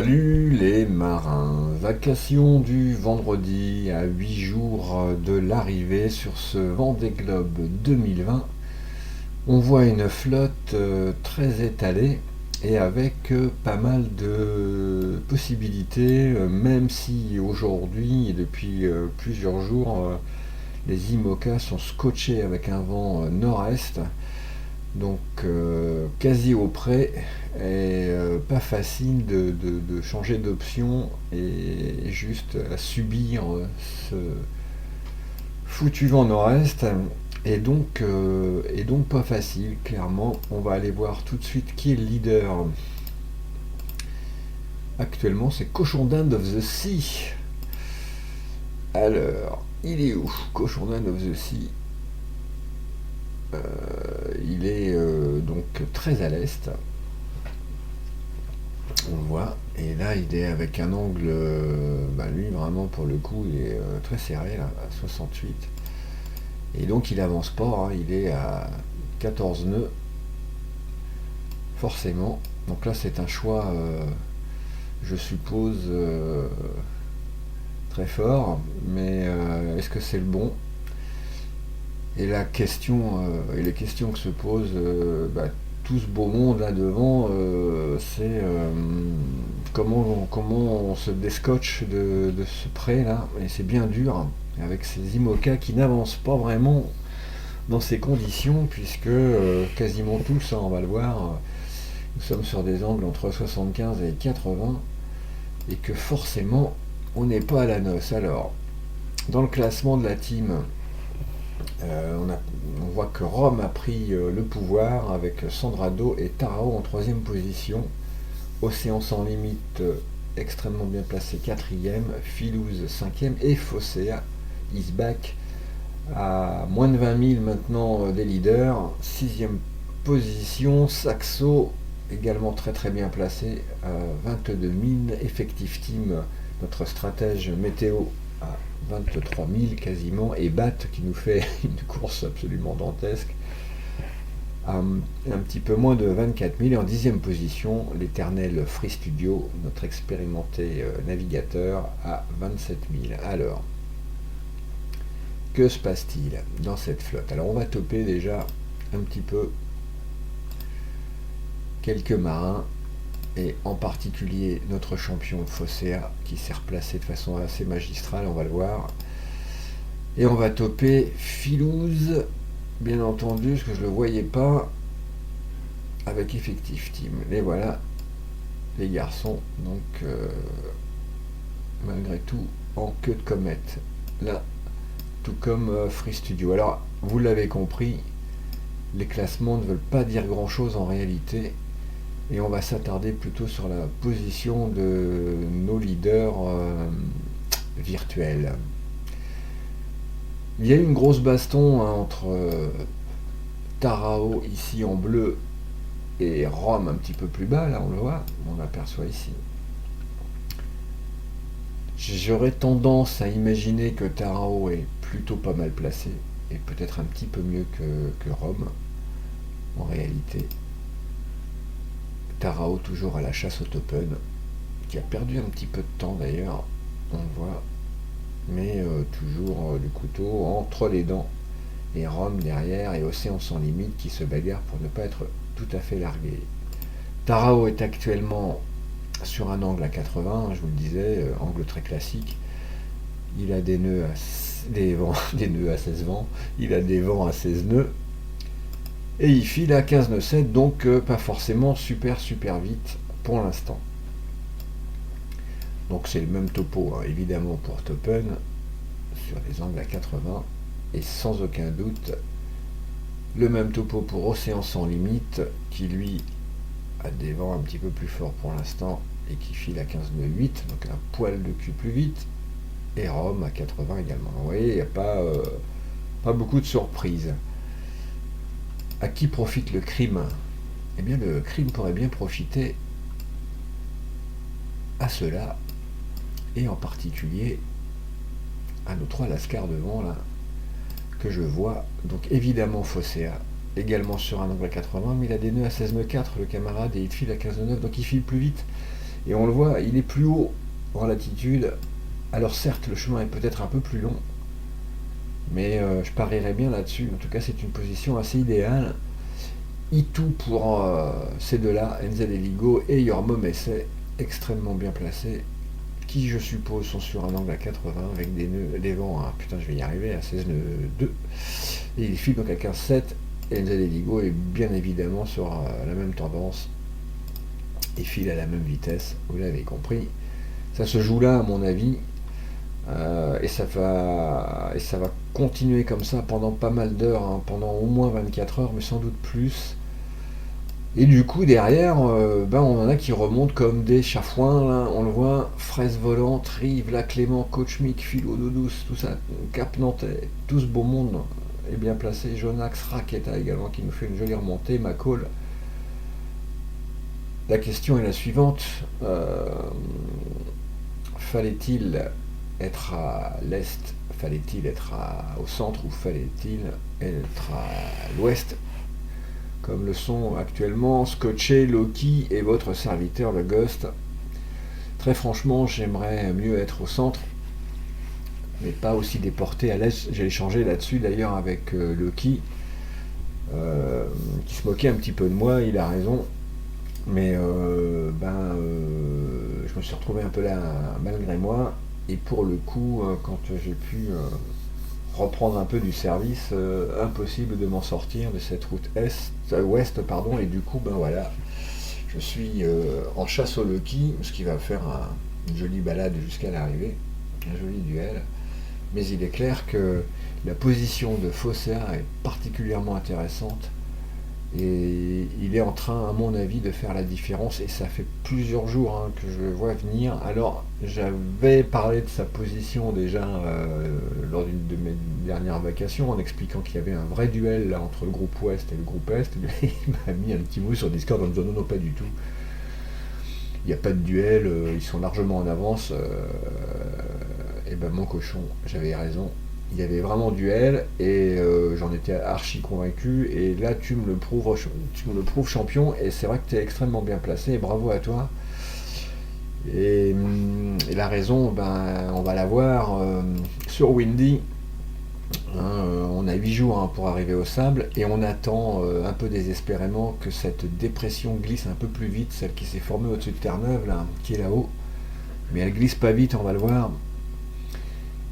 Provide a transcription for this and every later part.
Salut les marins, vacation du vendredi à 8 jours de l'arrivée sur ce Vendée Globe 2020. On voit une flotte très étalée et avec pas mal de possibilités, même si aujourd'hui et depuis plusieurs jours, les IMOCA sont scotchés avec un vent nord-est. Donc quasi au près et pas facile de changer d'option et juste à subir ce foutu vent nord-est et donc pas facile clairement. On va aller voir tout de suite qui est le leader actuellement, c'est Cochon d'Inde of the Sea. Alors il est où Cochon d'Inde of the Sea? Il est donc très à l'est, on le voit, et là il est avec un angle, lui vraiment pour le coup il est très serré là, à 68, et donc il avance pas, hein, il est à 14 nœuds, forcément, donc là c'est un choix, je suppose, très fort, mais est-ce que c'est le bon? Et la question, et les questions que se pose tout ce beau monde là devant, c'est comment on se déscotche de ce prêt là, et c'est bien dur, hein, avec ces IMOCA qui n'avancent pas vraiment dans ces conditions, puisque quasiment tous, hein, on va le voir, nous sommes sur des angles entre 75 et 80, et que forcément on n'est pas à la noce. Alors, dans le classement de la team, on voit que Rome a pris le pouvoir avec Sandrado et Tarao en troisième position. Océan sans limite extrêmement bien placé quatrième, Philouse cinquième et Fosséa is back à moins de 20 000 maintenant des leaders. Sixième position, Saxo également très très bien placé à 22 000. Effectif team, notre stratège météo à 23 000 quasiment, et Bat qui nous fait une course absolument dantesque à un petit peu moins de 24 000. Et en dixième position, l'éternel Free Studio, notre expérimenté navigateur, à 27 000. Alors, que se passe-t-il dans cette flotte? Alors on va toper déjà un petit peu quelques marins, et en particulier notre champion Fosséa qui s'est replacé de façon assez magistrale, on va le voir. Et on va toper Philouse, bien entendu, parce que je ne le voyais pas avec effectif team. Les voilà, les garçons, donc malgré tout en queue de comète. Là, tout comme Free Studio. Alors, vous l'avez compris, les classements ne veulent pas dire grand-chose en réalité. Et on va s'attarder plutôt sur la position de nos leaders virtuels. Il y a eu une grosse baston, hein, entre Tarao ici en bleu et Rome un petit peu plus bas, là on le voit, on l'aperçoit ici. J'aurais tendance à imaginer que Tarao est plutôt pas mal placé, et peut-être un petit peu mieux que Rome, en réalité. Tarao toujours à la chasse au topen, qui a perdu un petit peu de temps d'ailleurs, on le voit, mais toujours le couteau entre les dents, et Rome derrière, et Océan sans limite qui se bagarre pour ne pas être tout à fait largué. Tarao est actuellement sur un angle à 80, je vous le disais, angle très classique. Il a des nœuds des nœuds à 16 vents, il a des vents à 16 nœuds, et il file à 15 nœuds 7, donc pas forcément super vite pour l'instant. Donc c'est le même topo, hein, évidemment pour Topen, sur les angles à 80, et sans aucun doute le même topo pour Océan sans limite, qui lui a des vents un petit peu plus forts pour l'instant, et qui file à 15 nœuds 8, donc un poil de cul plus vite, et Rome à 80 également. Vous voyez, il n'y a pas beaucoup de surprises. À qui profite le crime? Eh bien, le crime pourrait bien profiter à ceux-là, et en particulier à nos trois lascars devant là, que je vois. Donc évidemment Fosséa, également sur un angle à 80, mais il a des nœuds à 16 nœuds 4 le camarade, et il file à 15 nœuds 9, donc il file plus vite. Et on le voit, il est plus haut en latitude. Alors certes, le chemin est peut-être un peu plus long, mais je parierais bien là-dessus. En tout cas, c'est une position assez idéale. Itou pour ces deux-là, NZ Eligo et Yormom Essay, extrêmement bien placés, qui je suppose sont sur un angle à 80 avec des vents à, putain je vais y arriver, à 16 nœuds 2. Et il file donc à 15,7 et NZ Eligo est bien évidemment sur la même tendance et file à la même vitesse, vous l'avez compris. Ça se joue là à mon avis. Et ça va continuer comme ça pendant pas mal d'heures, hein, pendant au moins 24 heures, mais sans doute plus. Et du coup, derrière, on en a qui remontent comme des chafouins, là, on le voit, Fraise Volante, Rive, La Clément, Coachmic, Philo, Doudous, tout ça, Cap Nantais, tout ce beau monde est bien placé. Jonax, Raqueta également, qui nous fait une jolie remontée, Macall. La question est la suivante, fallait-il être à l'est, fallait-il être au centre ou fallait-il être à l'ouest, comme le sont actuellement Scotché, Loki et votre serviteur le Ghost. Très franchement, j'aimerais mieux être au centre, mais pas aussi déporté à l'est. J'ai échangé là-dessus d'ailleurs avec Loki, qui se moquait un petit peu de moi, il a raison. Mais je me suis retrouvé un peu là malgré moi. Et pour le coup, quand j'ai pu reprendre un peu du service, impossible de m'en sortir de cette route ouest, pardon. Et du coup, voilà, je suis en chasse au Lucky, ce qui va faire une jolie balade jusqu'à l'arrivée, un joli duel. Mais il est clair que la position de Fosséa est particulièrement intéressante. Et il est en train, à mon avis, de faire la différence. Et ça fait plusieurs jours que je le vois venir. Alors, j'avais parlé de sa position déjà lors d'une de mes dernières vacations, en expliquant qu'il y avait un vrai duel là, entre le groupe Ouest et le groupe Est. Il m'a mis un petit mot sur Discord en me disant non, pas du tout. Il n'y a pas de duel, ils sont largement en avance. Et mon cochon, j'avais raison. Il y avait vraiment duel et j'en étais archi convaincu. Et là, tu me le prouves champion. Et c'est vrai que tu es extrêmement bien placé. Et bravo à toi. Et la raison, on va la voir sur Windy. On a 8 jours pour arriver au sable. Et on attend un peu désespérément que cette dépression glisse un peu plus vite. Celle qui s'est formée au-dessus de Terre-Neuve, là, qui est là-haut. Mais elle glisse pas vite, on va le voir.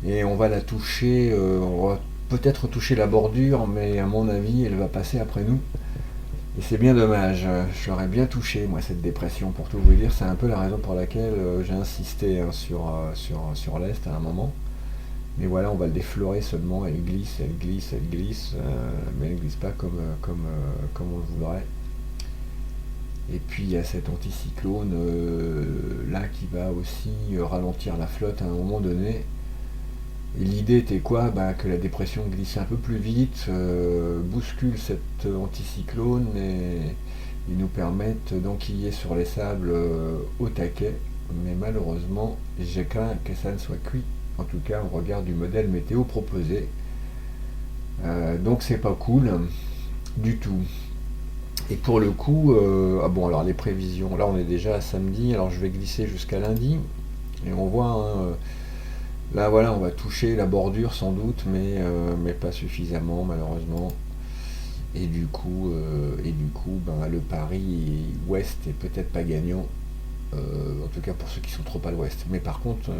Et on va la toucher, on va peut-être toucher la bordure, mais à mon avis, elle va passer après nous. Et c'est bien dommage, je l'aurais bien touché, moi, cette dépression, pour tout vous dire. C'est un peu la raison pour laquelle j'ai insisté sur l'Est à un moment. Mais voilà, on va le déflorer seulement, elle glisse, mais elle ne glisse pas comme on le voudrait. Et puis il y a cet anticyclone là qui va aussi ralentir la flotte à un moment donné. Et l'idée était quoi? Que la dépression glisse un peu plus vite, bouscule cet anticyclone et nous permette d'enquiller sur les sables au taquet. Mais malheureusement, j'ai craint que ça ne soit cuit. En tout cas, au regard du modèle météo proposé. Donc c'est pas cool du tout. Et pour le coup, alors les prévisions, là on est déjà à samedi, alors je vais glisser jusqu'à lundi. Et on voit... là voilà, on va toucher la bordure sans doute, mais pas suffisamment malheureusement. Et du coup, le pari ouest est peut-être pas gagnant, en tout cas pour ceux qui sont trop à l'ouest. Mais par contre,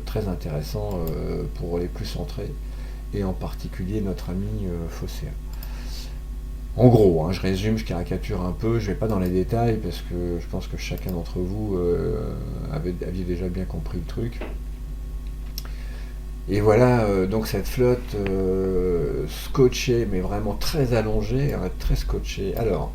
très intéressant pour les plus centrés, et en particulier notre ami Fosséa. En gros, je résume, je caricature un peu, je vais pas dans les détails parce que je pense que chacun d'entre vous aviez déjà bien compris le truc. Et voilà, donc cette flotte scotchée, mais vraiment très allongée, très scotchée. Alors,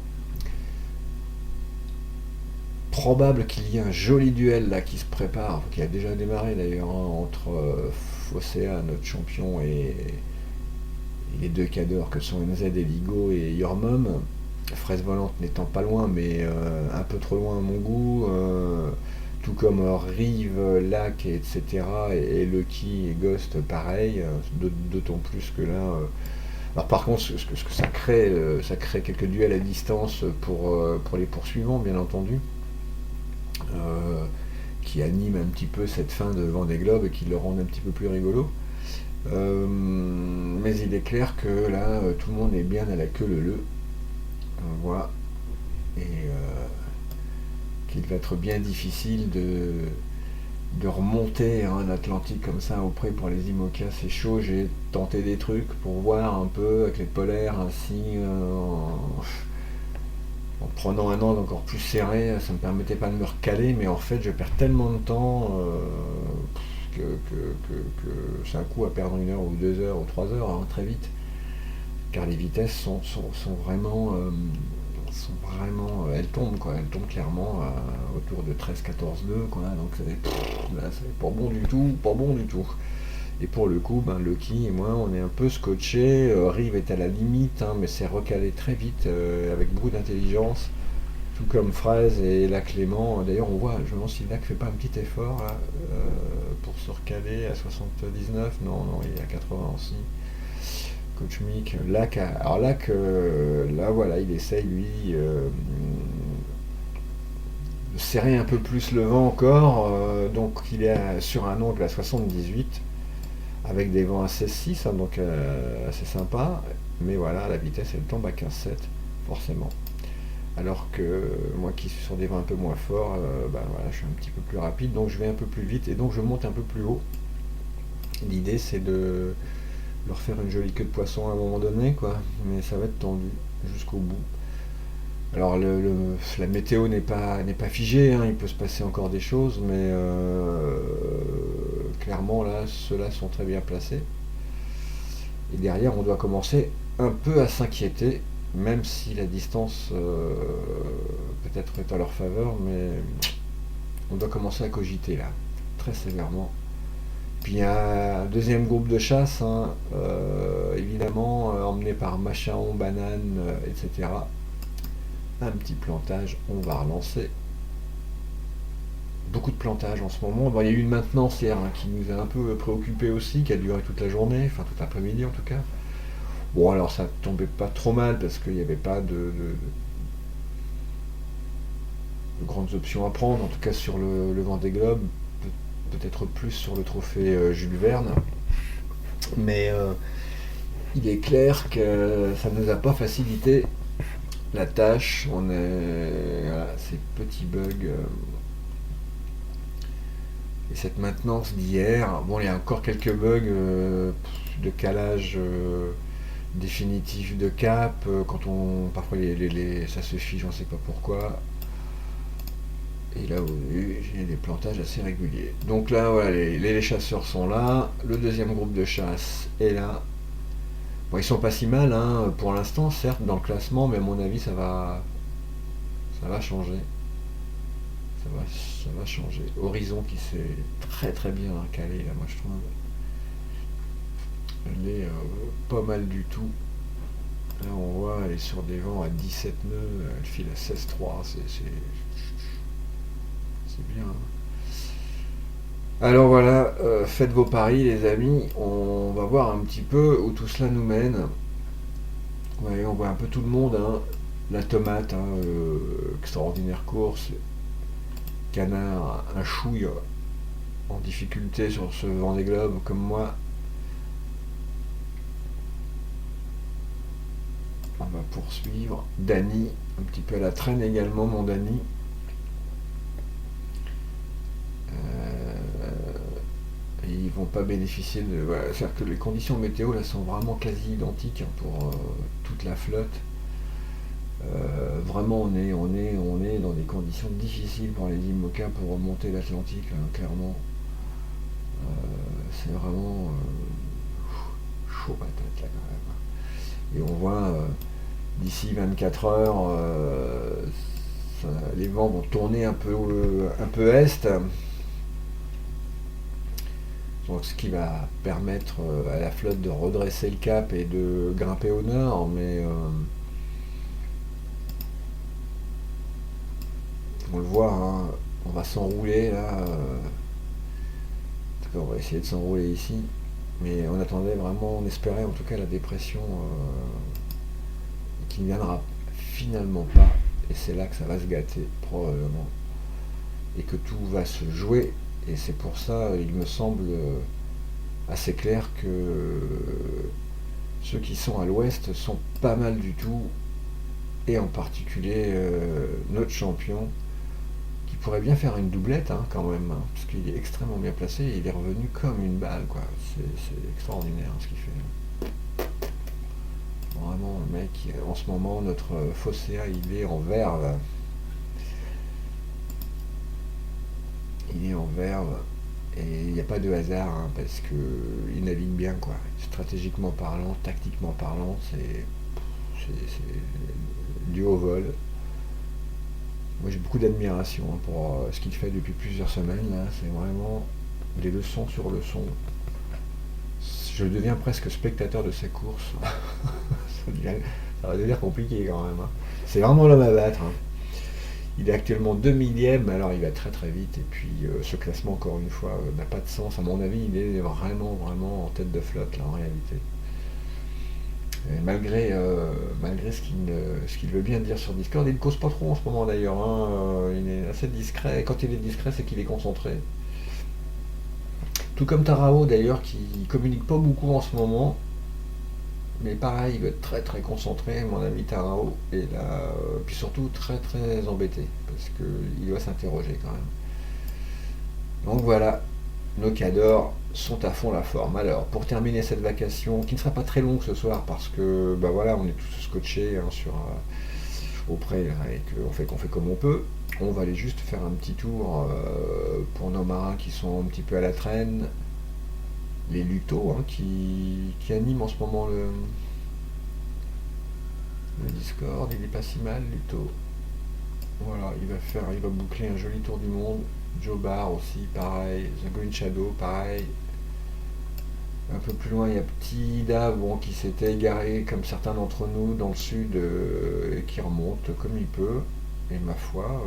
probable qu'il y ait un joli duel là qui se prépare, qui a déjà démarré d'ailleurs, entre Fosséa, notre champion, et les deux cadors que sont NZ Eligo et Yormom. Fraise Volante n'étant pas loin, mais un peu trop loin à mon goût. Tout comme Rive, Lac, etc. Et Lucky et Ghost, pareil. D'autant plus que là... alors par contre, ce que ça crée quelques duels à distance pour les poursuivants, bien entendu. qui animent un petit peu cette fin de Vendée Globe et qui le rendent un petit peu plus rigolo. Mais il est clair que là, tout le monde est bien à la queue leu. Voilà. Et qu'il va être bien difficile de remonter l'Atlantique comme ça auprès pour les IMOCA. C'est chaud, j'ai tenté des trucs pour voir un peu avec les polaires ainsi en prenant un angle encore plus serré, ça me permettait pas de me recaler, mais en fait je perds tellement de temps que c'est un coup à perdre 1 heure ou 2 heures ou 3 heures très vite, car les vitesses sont vraiment elles tombent quoi, elles tombent clairement autour de 13-14 nœuds quoi, donc là c'est pas bon du tout, pas bon du tout. Et pour le coup, Lucky et moi, on est un peu scotché. Rive est à la limite, mais c'est recalé très vite, avec beaucoup d'intelligence. Tout comme Fraise et Lac Clément. D'ailleurs, on voit, je me demande si Lac fait pas un petit effort là, pour se recaler à 79. Non, non, il est à 80 aussi. Coach Mick, Lac, alors Lac, là voilà, il essaye lui de serrer un peu plus le vent encore. Donc il est sur un angle à 78. Avec des vents à 16-6, donc assez sympa, mais voilà, la vitesse elle tombe à 15-7, forcément. Alors que moi qui suis sur des vents un peu moins forts, voilà, je suis un petit peu plus rapide, donc je vais un peu plus vite et donc je monte un peu plus haut. L'idée c'est de leur faire une jolie queue de poisson à un moment donné, quoi, mais ça va être tendu jusqu'au bout. Alors la météo n'est pas figée, il peut se passer encore des choses, mais clairement là, ceux-là sont très bien placés. Et derrière, on doit commencer un peu à s'inquiéter, même si la distance peut-être est à leur faveur, mais on doit commencer à cogiter là, très sévèrement. Puis il y a un deuxième groupe de chasse, évidemment, emmené par Machaon, Banane, etc. Un petit plantage, on va relancer. Beaucoup de plantage en ce moment. Bon, il y a eu une maintenance hier qui nous a un peu préoccupé aussi, qui a duré toute la journée, enfin tout l'après-midi en tout cas. Bon, alors ça tombait pas trop mal parce qu'il n'y avait pas de grandes options à prendre, en tout cas sur le Vendée Globe, peut-être plus sur le trophée Jules Verne. Mais il est clair que ça ne nous a pas facilité la tâche. On est voilà, ces petits bugs. Et cette maintenance d'hier, bon, il y a encore quelques bugs de calage définitif de cap, quand parfois ça se fiche, on ne sait pas pourquoi. Et là, j'ai des plantages assez réguliers. Donc là, voilà, les chasseurs sont là, le deuxième groupe de chasse est là. Bon, ils sont pas si mal, pour l'instant, certes, dans le classement, mais à mon avis, ça va changer. Ça va changer. Horizon qui s'est très très bien calé là, moi je trouve. Elle est pas mal du tout. Là on voit, elle est sur des vents à 17 nœuds, elle file à 16,3, c'est bien. Alors voilà, faites vos paris les amis, on va voir un petit peu où tout cela nous mène. Ouais, on voit un peu tout le monde, la tomate, extraordinaire course. Canard, un chouille en difficulté sur ce Vendée Globe comme moi. On va poursuivre. Dany, un petit peu à la traîne également, mon Dany. Et ils vont pas bénéficier de. Voilà, c'est-à-dire que les conditions météo là sont vraiment quasi identiques pour toute la flotte. Vraiment on est dans des conditions difficiles pour les IMOCA pour remonter l'Atlantique, clairement. C'est vraiment chaud patate là quand même. Et on voit d'ici 24 heures, les vents vont tourner un peu est. Donc ce qui va permettre à la flotte de redresser le cap et de grimper au nord, mais on le voit, on va s'enrouler là. En tout cas, on va essayer de s'enrouler ici. Mais on attendait vraiment, on espérait en tout cas la dépression qui ne viendra finalement pas. Et c'est là que ça va se gâter, probablement. et que tout va se jouer. Et c'est pour ça, il me semble assez clair que ceux qui sont à l'ouest sont pas mal du tout, et en particulier notre champion, qui pourrait bien faire une doublette hein, quand même, hein, parce qu'il est extrêmement bien placé, et il est revenu comme une balle, quoi. C'est extraordinaire ce qu'il fait. Vraiment, le mec, en ce moment, notre Fosséa, il est en verve. Il est en verve. Et il n'y a pas de hasard, hein, parce qu'il navigue bien, quoi. Stratégiquement parlant, tactiquement parlant, c'est du haut vol. Moi, j'ai beaucoup d'admiration hein, pour ce qu'il fait depuis plusieurs semaines. Là, c'est vraiment des leçons sur leçons. Je deviens presque spectateur de ses courses. Ça va devenir compliqué quand même, hein. C'est vraiment l'homme à battre, hein. Il est actuellement 2 millième, alors il va très très vite. Et puis ce classement, encore une fois, n'a pas de sens. À mon avis, il est vraiment vraiment en tête de flotte là en réalité. Et malgré ce qu'il veut bien dire sur Discord, il ne cause pas trop en ce moment d'ailleurs, hein. Il est assez discret. Et quand il est discret, c'est qu'il est concentré. Tout comme Tarao d'ailleurs, qui communique pas beaucoup en ce moment. Mais pareil, il va être très très concentré, mon ami Tarao. Et là, puis surtout très très embêté. Parce qu'il doit s'interroger quand même. Donc voilà, nos cadors sont à fond la forme. Alors, pour terminer cette vacation, qui ne sera pas très longue ce soir, parce que, bah voilà, on est tous scotchés hein, auprès, et qu'on fait comme on peut. On va aller juste faire un petit tour pour nos marins qui sont un petit peu à la traîne. Les Lutos hein, qui animent en ce moment le Discord. Il est pas si mal, Luto. Voilà, il va boucler un joli tour du monde. Joe Barr aussi, pareil. The Green Shadow, pareil. Un peu plus loin, il y a Petit Ida, bon, qui s'était égaré, comme certains d'entre nous, dans le sud, et qui remonte comme il peut. Et ma foi,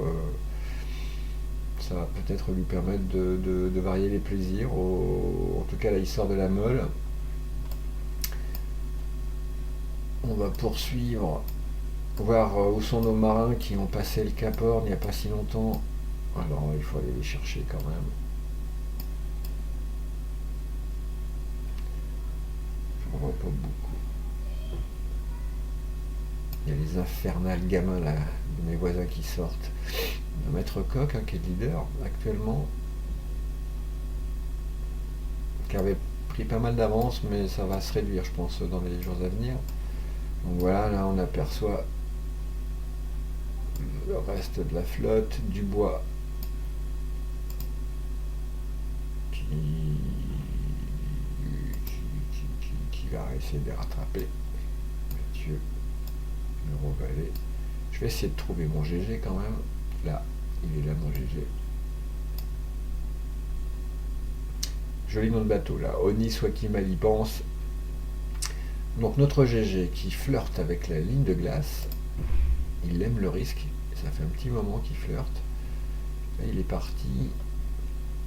ça va peut-être lui permettre de varier les plaisirs. En tout cas, là, il sort de la meule. On va poursuivre, voir où sont nos marins qui ont passé le Cap Horn il n'y a pas si longtemps. Alors, il faut aller les chercher quand même. Je ne vois pas beaucoup. Il y a les infernales gamins là, de mes voisins qui sortent. Le maître Coq, hein, qui est leader actuellement, qui avait pris pas mal d'avance, mais ça va se réduire, je pense, dans les jours à venir. Donc voilà, là on aperçoit le reste de la flotte, Dubois qui va essayer de les rattraper. Mathieu, le Valet. Je vais essayer de trouver mon GG quand même. Là, il est là mon GG. Joli nom de bateau là, Oni Swakim pense. Donc notre GG qui flirte avec la ligne de glace, il aime le risque, ça fait un petit moment qu'il flirte. Là il est parti,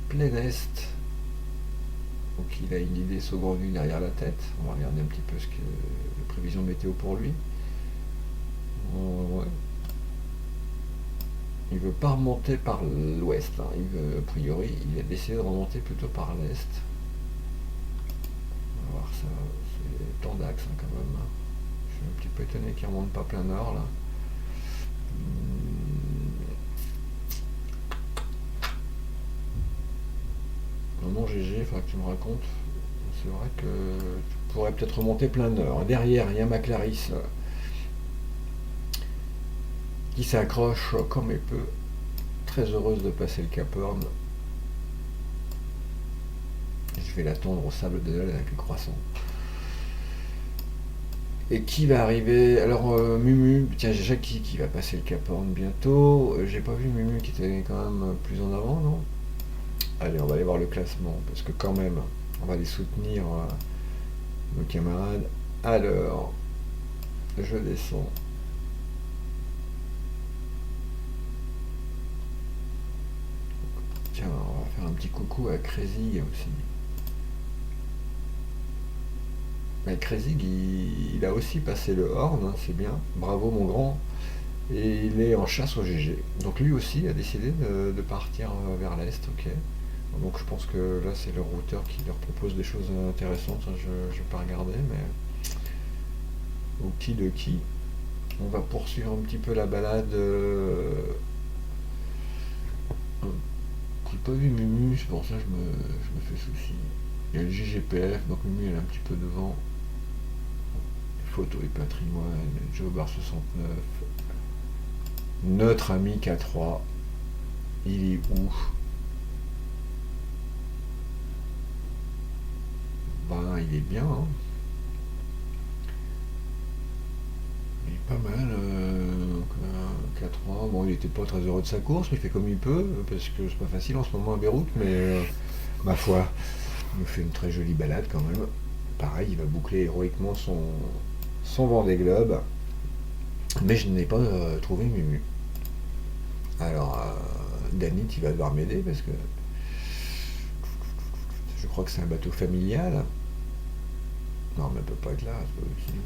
plein est, donc il a une idée saugrenue derrière la tête. On va regarder un petit peu ce que la prévision météo pour lui. Ouais. Il veut pas remonter par l'ouest, hein. A priori il a décidé de remonter plutôt par l'est. On va voir ça, c'est tant d'axes hein, quand même. Je suis un petit peu étonné qu'il ne remonte pas plein nord là. Mon GG, il faudra que tu me racontes. C'est vrai que tu pourrais peut-être remonter plein nord. Derrière, il y a ma Clarisse qui s'accroche comme elle peut. Très heureuse de passer le Cap Horn. Je vais l'attendre au sable de l'Aile avec le croissant. Et qui va arriver? Alors Mumu, tiens j'ai Jackie qui va passer le Cap Horn bientôt. J'ai pas vu Mumu qui était quand même plus en avant, non? Allez, on va aller voir le classement, parce que quand même, on va les soutenir, nos camarades. Alors, je descends. Tiens, on va faire un petit coucou à Crazy aussi. Mais Crazy, il a aussi passé le Horn, hein, c'est bien. Bravo mon grand. Et il est en chasse au GG. Donc lui aussi a décidé de partir vers l'Est, ok. Donc je pense que là c'est le routeur qui leur propose des choses intéressantes. Je ne vais pas regarder, mais okidoki. On va poursuivre un petit peu la balade. J'ai pas vu Mumu, c'est pour ça que je me fais souci. Il y a le JGPF, donc Mumu elle est un petit peu devant. Photo et patrimoine, Joe Bar 69. Notre ami K3, il est où? Ben, il est bien, hein. Il est pas mal. K3, bon, il était pas très heureux de sa course, mais il fait comme il peut, parce que c'est pas facile en ce moment à Beyrouth, mais ma foi, il nous fait une très jolie balade quand même. Pareil, il va boucler héroïquement son Vendée Globe, mais je n'ai pas trouvé Mumu. Alors, Danit, il va devoir m'aider parce que je crois que c'est un bateau familial. Non, mais elle peut pas être là, c'est pas possible.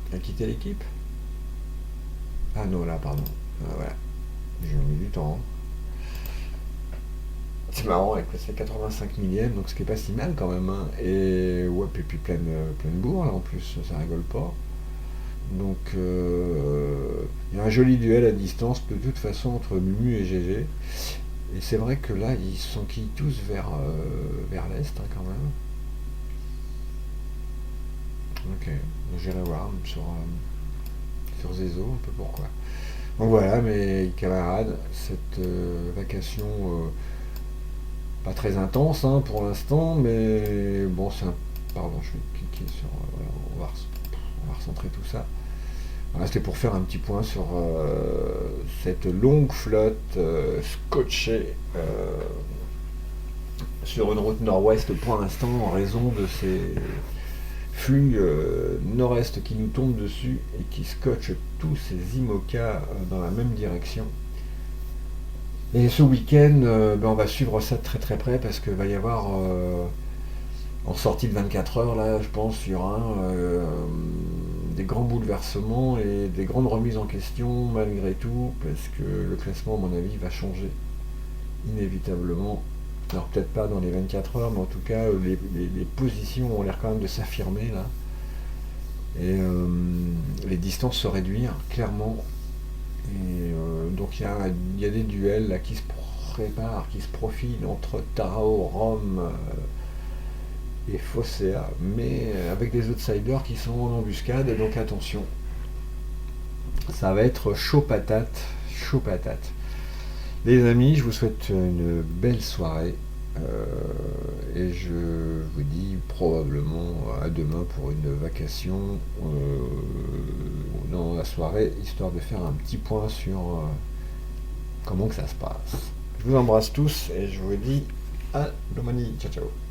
Elle a quitté l'équipe? Ah non, là, pardon. Voilà, j'ai mis du temps. C'est marrant, avec c'est 85 millième, donc ce qui est pas si mal quand même, hein. Et ouais, et puis pleine bourre là en plus, ça rigole pas. Donc il y a un joli duel à distance de toute façon entre Mumu et GG. Et c'est vrai que là, ils s'enquillent tous vers l'Est hein, quand même. Ok, j'irai voir sur Zezo, un peu pourquoi. Donc voilà, mes camarades, cette vacation pas très intense hein, pour l'instant, mais bon, c'est un. Pardon, je vais cliquer sur. Voilà, on va recentrer tout ça. Voilà, c'était pour faire un petit point sur cette longue flotte scotchée sur une route nord-ouest pour l'instant en raison de ces flux nord-est qui nous tombent dessus et qui scotchent tous ces IMOCA dans la même direction. Et ce week-end, on va suivre ça de très très près parce qu'il va y avoir en sortie de 24 heures, là, je pense, il y aura des grands bouleversements et des grandes remises en question malgré tout, parce que le classement, à mon avis, va changer inévitablement. Alors peut-être pas dans les 24 heures, mais en tout cas, les positions ont l'air quand même de s'affirmer là. Et les distances se réduire, clairement. Et donc il y a des duels là qui se préparent, qui se profilent entre Tarao, Rome et Fossea, mais avec des outsiders qui sont en embuscade, donc attention. Ça va être chaud patate, chaud patate. Les amis, je vous souhaite une belle soirée et je vous dis probablement à demain pour une vacation dans la soirée, histoire de faire un petit point sur comment que ça se passe. Je vous embrasse tous et je vous dis à domani, ciao ciao.